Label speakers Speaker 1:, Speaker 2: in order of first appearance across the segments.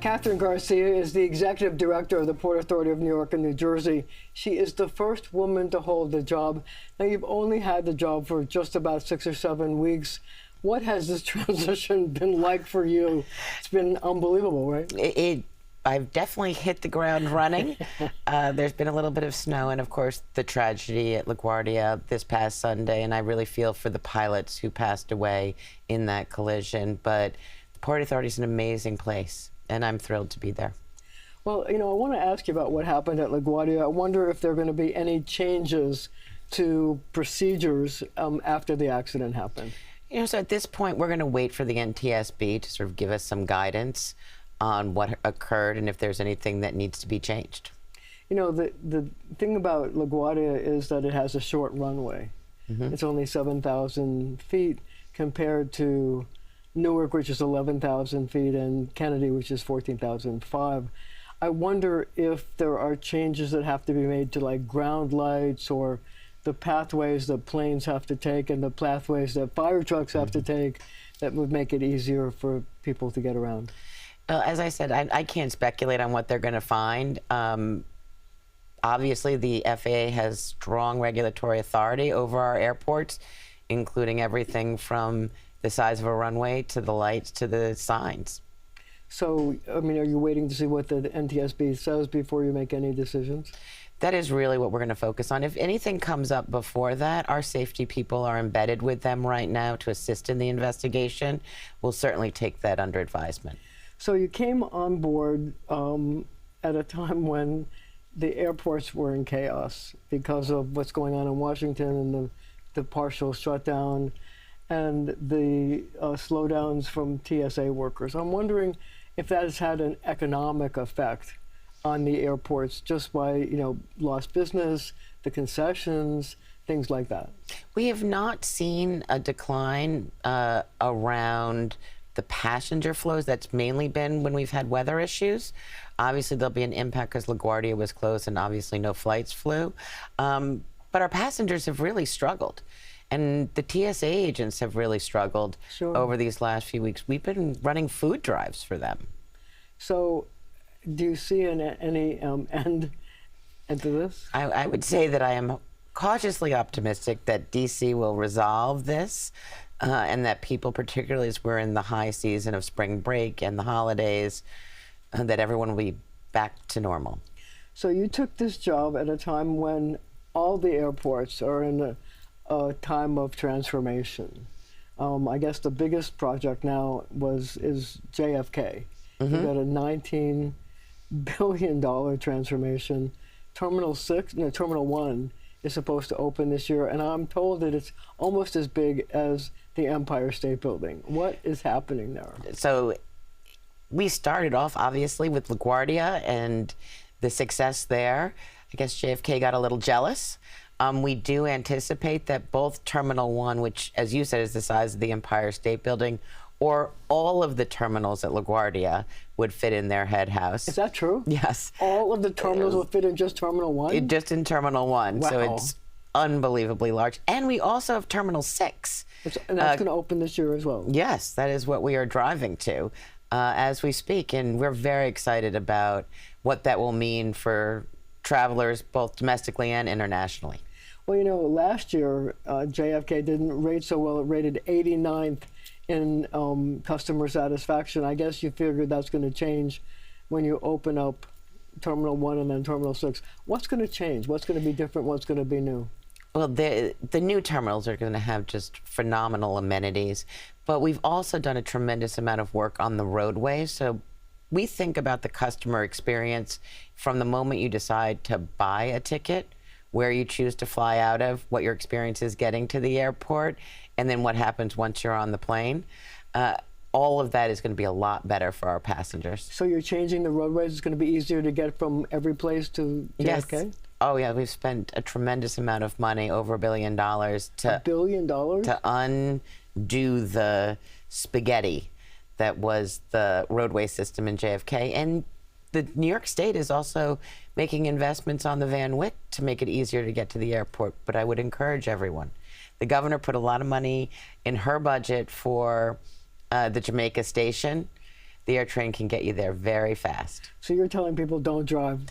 Speaker 1: Kathryn Garcia is the executive director of the Port Authority of New York and New Jersey. She is the first woman to hold the job. Now, you've only had the job for just about 6 or 7 weeks. What has this transition been like for you? It's been unbelievable, right?
Speaker 2: I've definitely hit the ground running. There's been a little bit of snow and, of course, the tragedy at LaGuardia this past Sunday, and I really feel for the pilots who passed away in that collision. But the Port Authority is an amazing place, and I'm thrilled to be there.
Speaker 1: Well, you know, I want to ask you about what happened at LaGuardia. I wonder if there are going to be any changes to procedures after the accident happened.
Speaker 2: You know, so at this point, we're going to wait for the NTSB to sort of give us some guidance on what occurred and if there's anything that needs to be changed.
Speaker 1: You know, the thing about LaGuardia is that it has a short runway. Mm-hmm. It's only 7,000 feet compared to Newark, which is 11,000 feet, and Kennedy, which is 14,005. I wonder if there are changes that have to be made to, like, ground lights or the pathways that planes have to take and the pathways that fire trucks have to take that would make it easier for people to get around.
Speaker 2: As I said, I can't speculate on what they're going to find. Obviously, the FAA has strong regulatory authority over our airports, including everything from the size of a runway to the lights to the signs.
Speaker 1: So, I mean, are you waiting to see what the NTSB says before you make any decisions?
Speaker 2: That is really what we're going to focus on. If anything comes up before that, our safety people are embedded with them right now to assist in the investigation. We'll certainly take that under advisement.
Speaker 1: So you came on board at a time when the airports were in chaos because of what's going on in Washington and the partial shutdown and the slowdowns from TSA workers. I'm wondering if that has had an economic effect on the airports just by, you know, lost business, the concessions, things like that.
Speaker 2: We have not seen a decline around the passenger flows. That's mainly been when we've had weather issues. Obviously, there'll be an impact because LaGuardia was closed and obviously no flights flew. But our passengers have really struggled. And the TSA agents have really struggled over these last few weeks. We've been running food drives for them.
Speaker 1: So do you see any end to this?
Speaker 2: I would say that I am cautiously optimistic that DC will resolve this and that people, particularly as we're in the high season of spring break and the holidays, that everyone will be back to normal.
Speaker 1: So you took this job at a time when all the airports are in a time of transformation. I guess the biggest project now is JFK. Mm-hmm. You've got a $19 billion transformation. Terminal 1 is supposed to open this year, and I'm told that it's almost as big as the Empire State Building. What is happening there?
Speaker 2: So we started off, obviously, with LaGuardia and the success there. I guess JFK got a little jealous. We do anticipate that both Terminal 1, which, as you said, is the size of the Empire State Building, or all of the terminals at LaGuardia would fit in their head house.
Speaker 1: Is that true?
Speaker 2: Yes.
Speaker 1: All of the terminals will fit in just Terminal 1?
Speaker 2: Just in Terminal 1.
Speaker 1: Wow.
Speaker 2: So it's unbelievably large. And we also have Terminal 6.
Speaker 1: And that's going to open this year as well?
Speaker 2: Yes, that is what we are driving to as we speak. And we're very excited about what that will mean for travelers, both domestically and internationally.
Speaker 1: Well, you know, last year, JFK didn't rate so well. It rated 89th in customer satisfaction. I guess you figured that's going to change when you open up Terminal 1 and then Terminal 6. What's going to change? What's going to be different? What's going to be new?
Speaker 2: Well, the new terminals are going to have just phenomenal amenities, but we've also done a tremendous amount of work on the roadways. So we think about the customer experience from the moment you decide to buy a ticket, where you choose to fly out of, what your experience is getting to the airport, and then what happens once you're on the plane. All of that is going to be a lot better for our passengers.
Speaker 1: So you're changing the roadways? It's going to be easier to get from every place to JFK?
Speaker 2: Yes. Oh, yeah. We've spent a tremendous amount of money, over $1 billion, to
Speaker 1: $1 billion?
Speaker 2: To undo the spaghetti that was the roadway system in JFK. And the New York State is also making investments on the Van Wyck to make it easier to get to the airport. But I would encourage everyone. The governor put a lot of money in her budget for the Jamaica station. the air train can get you there very fast.
Speaker 1: So you're telling people don't drive?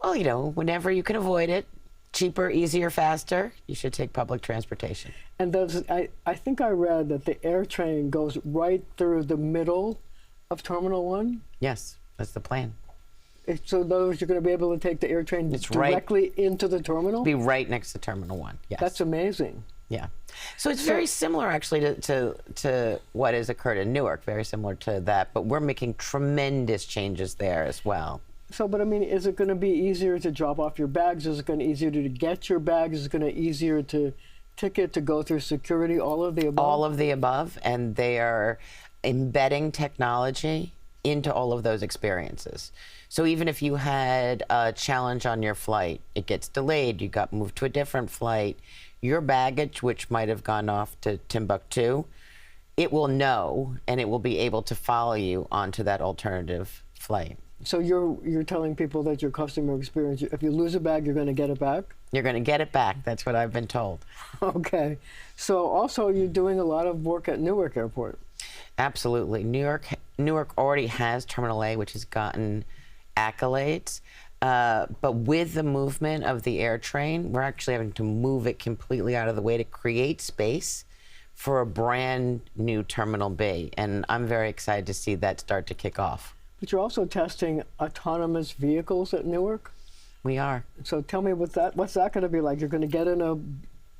Speaker 2: Well, you know, whenever you can avoid it, cheaper, easier, faster, you should take public transportation.
Speaker 1: And I think I read that the air train goes right through the middle of Terminal 1?
Speaker 2: Yes, that's the plan.
Speaker 1: So in other words, you're going to be able to take the air train directly into the terminal?
Speaker 2: Be right next to Terminal 1, yes.
Speaker 1: That's amazing.
Speaker 2: Yeah. So it's very similar, actually, to what has occurred in Newark, very similar to that, but we're making tremendous changes there as well.
Speaker 1: So, but I mean, is it going to be easier to drop off your bags? Is it going to be easier to get your bags? Is it going to be easier to ticket, to go through security, all of the above?
Speaker 2: All of the above, and they are embedding technology into all of those experiences. So even if you had a challenge on your flight, it gets delayed, you got moved to a different flight, your baggage, which might have gone off to Timbuktu, it will know, and it will be able to follow you onto that alternative flight.
Speaker 1: So you're telling people that your customer experience, if you lose a bag, you're going to get it back?
Speaker 2: You're going to get it back. That's what I've been told.
Speaker 1: Okay. So also you're doing a lot of work at Newark Airport.
Speaker 2: Absolutely. Newark already has Terminal A, which has gotten accolades. But with the movement of the air train, we're actually having to move it completely out of the way to create space for a brand new Terminal B. And I'm very excited to see that start to kick off.
Speaker 1: But you're also testing autonomous vehicles at Newark?
Speaker 2: We are.
Speaker 1: So tell me what's that going to be like? You're going to get in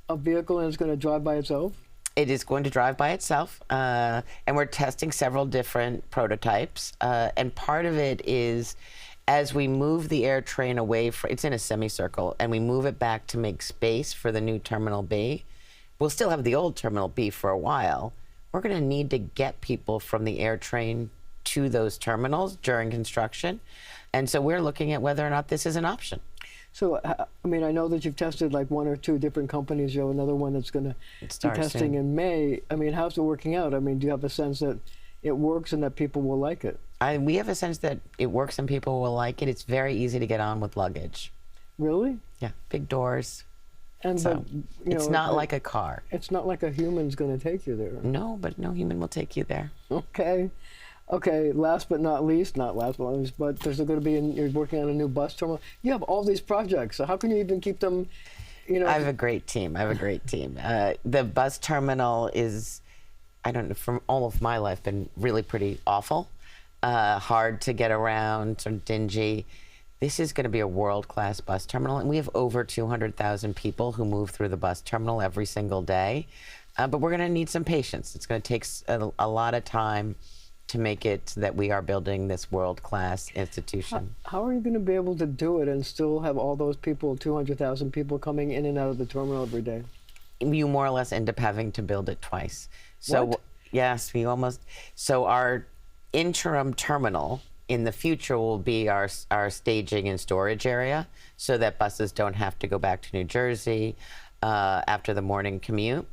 Speaker 1: a vehicle and it's going to drive by itself?
Speaker 2: It is going to drive by itself, and we're testing several different prototypes. And part of it is, as we move the air train away from, it's in a semicircle, and we move it back to make space for the new Terminal B. We'll still have the old Terminal B for a while. We're going to need to get people from the air train to those terminals during construction. And so we're looking at whether or not this is an option.
Speaker 1: So, I mean, I know that you've tested like 1 or 2 different companies. You have another one that's going to be testing in May. I mean, how's it working out? I mean, do you have a sense that it works and that people will like it?
Speaker 2: We have a sense that it works and people will like it. It's very easy to get on with luggage.
Speaker 1: Really?
Speaker 2: Yeah, big doors.
Speaker 1: And
Speaker 2: so it's not like a car.
Speaker 1: It's not like a human's going to take you there.
Speaker 2: No, but no human will take you there.
Speaker 1: Okay. Okay, last but not least, but there's going to be, you're working on a new bus terminal. You have all these projects, so how can you even keep them, you know?
Speaker 2: I have a great team. The bus terminal is, I don't know, from all of my life, been really pretty awful, hard to get around, sort of dingy. This is going to be a world-class bus terminal, and we have over 200,000 people who move through the bus terminal every single day. But we're going to need some patience. It's going to take a lot of time to make it so that we are building this world-class institution.
Speaker 1: How are you going to be able to do it and still have all those people, 200,000 people coming in and out of the terminal every day?
Speaker 2: You more or less end up having to build it twice. So
Speaker 1: what?
Speaker 2: Yes, so our interim terminal in the future will be our staging and storage area so that buses don't have to go back to New Jersey after the morning commute.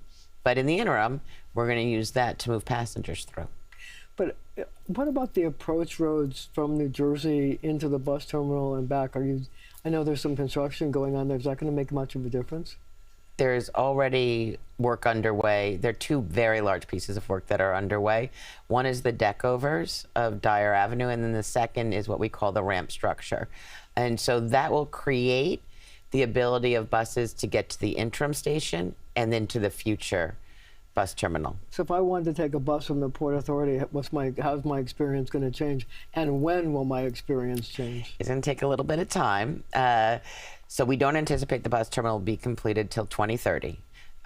Speaker 2: But in the interim, we're going to use that to move passengers through.
Speaker 1: But what about the approach roads from New Jersey into the bus terminal and back? I know there's some construction going on there. Is that going to make much of a difference?
Speaker 2: There's already work underway. There are 2 very large pieces of work that are underway. One is the deckovers of Dyer Avenue, and then the second is what we call the ramp structure. And so that will create the ability of buses to get to the interim station and then to the future bus terminal. So
Speaker 1: if I wanted to take a bus from the Port Authority, how's my experience going to change? And when will my experience change?
Speaker 2: It's going to take a little bit of time. So we don't anticipate the bus terminal will be completed till 2030.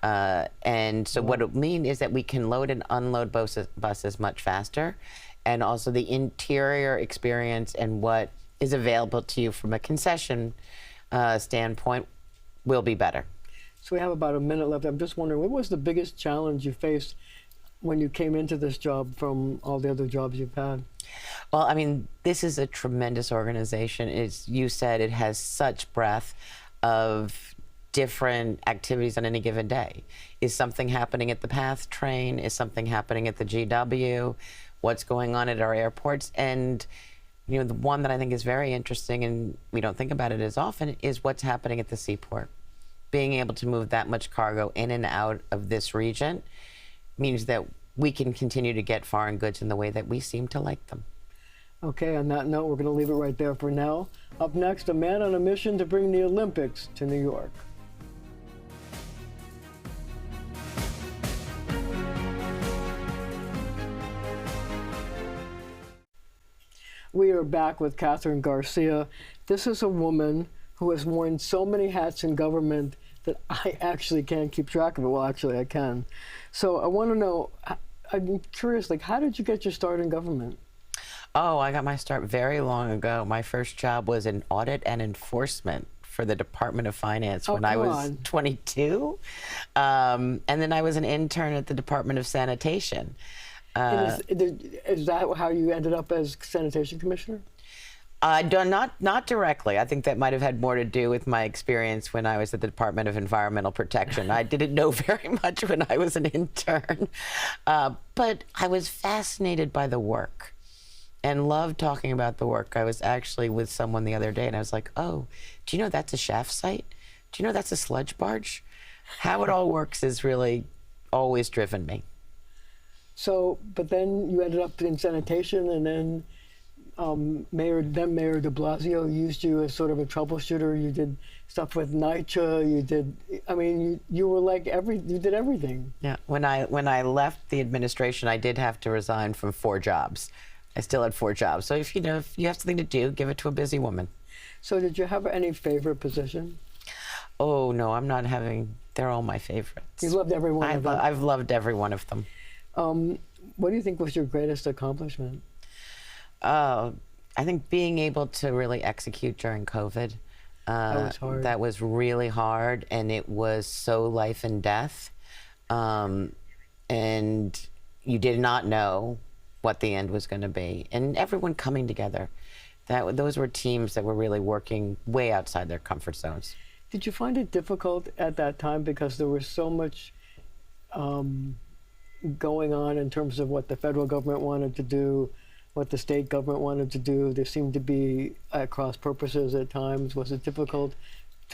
Speaker 2: And so what it means is that we can load and unload buses much faster. And also the interior experience and what is available to you from a concession standpoint will be better.
Speaker 1: So we have about a minute left. I'm just wondering, what was the biggest challenge you faced when you came into this job from all the other jobs you've had?
Speaker 2: Well, I mean, this is a tremendous organization. As you said, it has such breadth of different activities on any given day. Is something happening at the PATH train? Is something happening at the GW? What's going on at our airports? And you know, the one that I think is very interesting, and we don't think about it as often, is what's happening at the seaport. Being able to move that much cargo in and out of this region means that we can continue to get foreign goods in the way that we seem to like them.
Speaker 1: Okay, on that note, we're going to leave it right there for now. Up next, a man on a mission to bring the Olympics to New York. We are back with Kathryn Garcia. This is a woman who has worn so many hats in government that I actually can't keep track of it. Well, actually, I can. So I want to know, I'm curious, like, how did you get your start in government?
Speaker 2: Oh, I got my start very long ago. My first job was in audit and enforcement for the Department of Finance when I was 22. And then I was an intern at the Department of Sanitation.
Speaker 1: Is that how you ended up as sanitation commissioner?
Speaker 2: Not directly. I think that might have had more to do with my experience when I was at the Department of Environmental Protection. I didn't know very much when I was an intern, but I was fascinated by the work and loved talking about the work. I was actually with someone the other day, and I was like, oh, do you know that's a shaft site? Do you know that's a sludge barge? How it all works has really always driven me.
Speaker 1: So, but then you ended up in sanitation, and then Mayor de Blasio used you as sort of a troubleshooter. You did stuff with NYCHA. You did, I mean, you were like you did everything.
Speaker 2: Yeah. When I left the administration, I did have to resign from 4 jobs. I still had 4 jobs. So if you have something to do, give it to a busy woman.
Speaker 1: So did you have any favorite position?
Speaker 2: Oh no, I'm not having. They're all my favorites.
Speaker 1: You loved every one of them.
Speaker 2: I've loved every one of them.
Speaker 1: What do you think was your greatest accomplishment?
Speaker 2: I think being able to really execute during COVID.
Speaker 1: That was hard.
Speaker 2: That was really hard, and it was so life and death. And you did not know what the end was going to be. And everyone coming together. Those were teams that were really working way outside their comfort zones.
Speaker 1: Did you find it difficult at that time because there was so much going on in terms of what the federal government wanted to do, what the state government wanted to do? There seemed to be cross purposes at times. Was it difficult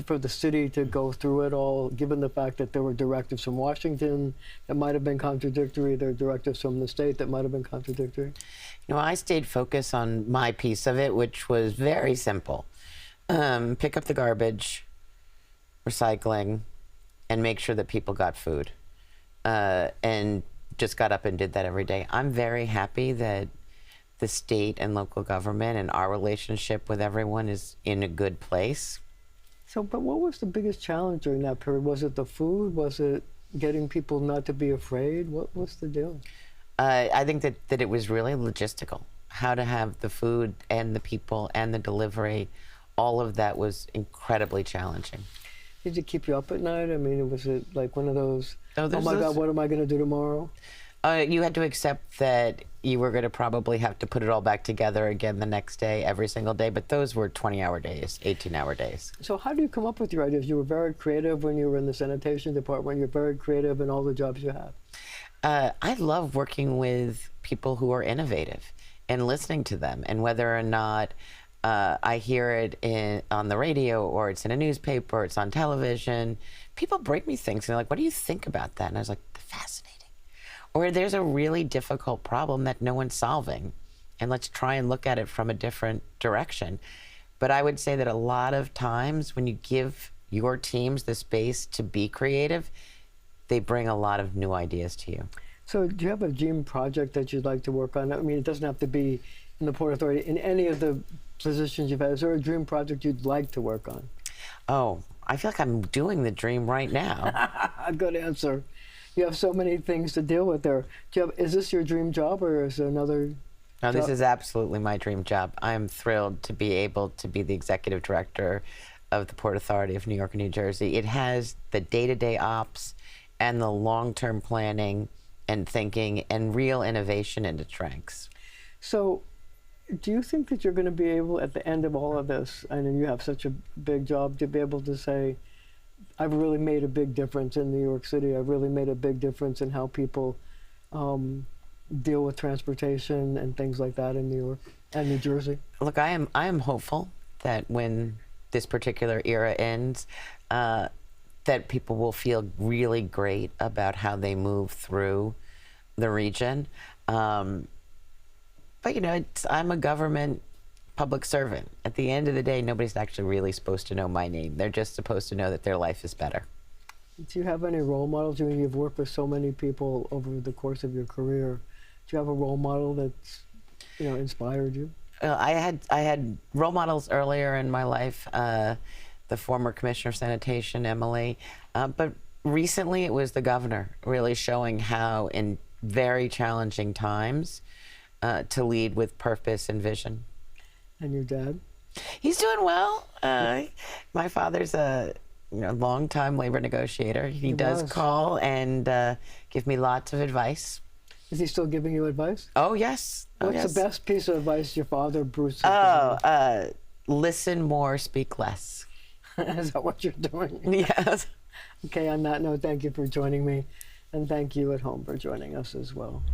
Speaker 1: for the city to go through it all, given the fact that there were directives from Washington that might have been contradictory, there were directives from the state that might have been contradictory?
Speaker 2: You know, I stayed focused on my piece of it, which was very simple. Pick up the garbage, recycling, and make sure that people got food. And just got up and did that every day. I'm very happy that the state and local government and our relationship with everyone is in a good place.
Speaker 1: So, but what was the biggest challenge during that period? Was it the food? Was it getting people not to be afraid? What was the deal?
Speaker 2: I think that it was really logistical. How to have the food and the people and the delivery, all of that was incredibly challenging.
Speaker 1: Did it keep you up at night? I mean, was it like one of those, oh my God, what am I going to do tomorrow?
Speaker 2: You had to accept that you were going to probably have to put it all back together again the next day, every single day, but those were 20-hour days, 18-hour days.
Speaker 1: So how do you come up with your ideas? You were very creative when you were in the sanitation department. You're very creative in all the jobs you have.
Speaker 2: I love working with people who are innovative and listening to them, and whether or not I hear it on the radio or it's in a newspaper or it's on television, people bring me things and they're like, what do you think about that? And I was like, fascinating. Or there's a really difficult problem that no one's solving, and let's try and look at it from a different direction. But I would say that a lot of times when you give your teams the space to be creative, they bring a lot of new ideas to you.
Speaker 1: So do you have a dream project that you'd like to work on? I mean, it doesn't have to be in the Port Authority. In any of the positions you've had, is there a dream project you'd like to work on?
Speaker 2: Oh, I feel like I'm doing the dream right now.
Speaker 1: Good answer. You have so many things to deal with there. Is this your dream job, or is there another
Speaker 2: No,
Speaker 1: job?
Speaker 2: this is absolutely my dream job. I'm thrilled to be able to be the executive director of the Port Authority of New York and New Jersey. It has the day-to-day ops and the long-term planning and thinking and real innovation in its ranks.
Speaker 1: So do you think that you're going to be able, at the end of all of this, and you have such a big job, to be able to say, I've really made a big difference in New York City. I've really made a big difference in how people deal with transportation and things like that in New York and New Jersey?
Speaker 2: Look, I am hopeful that when this particular era ends, that people will feel really great about how they move through the region. But you know, I'm a government public servant. At the end of the day, nobody's actually really supposed to know my name. They're just supposed to know that their life is better.
Speaker 1: Do you have any role models? I mean, you've worked with so many people over the course of your career. Do you have a role model that's, you know, inspired you?
Speaker 2: I had role models earlier in my life, the former Commissioner of Sanitation, Emily, but recently it was the governor, really showing how in very challenging times to lead with purpose and vision.
Speaker 1: And your dad?
Speaker 2: He's doing well. My father's a long-time labor negotiator. He does call and give me lots of advice.
Speaker 1: Is he still giving you advice?
Speaker 2: Oh, yes.
Speaker 1: What's the best piece of advice your father, Bruce, has given you?
Speaker 2: Listen more, speak less.
Speaker 1: Is that what you're doing?
Speaker 2: Yes.
Speaker 1: Okay, on that note, thank you for joining me, and thank you at home for joining us as well.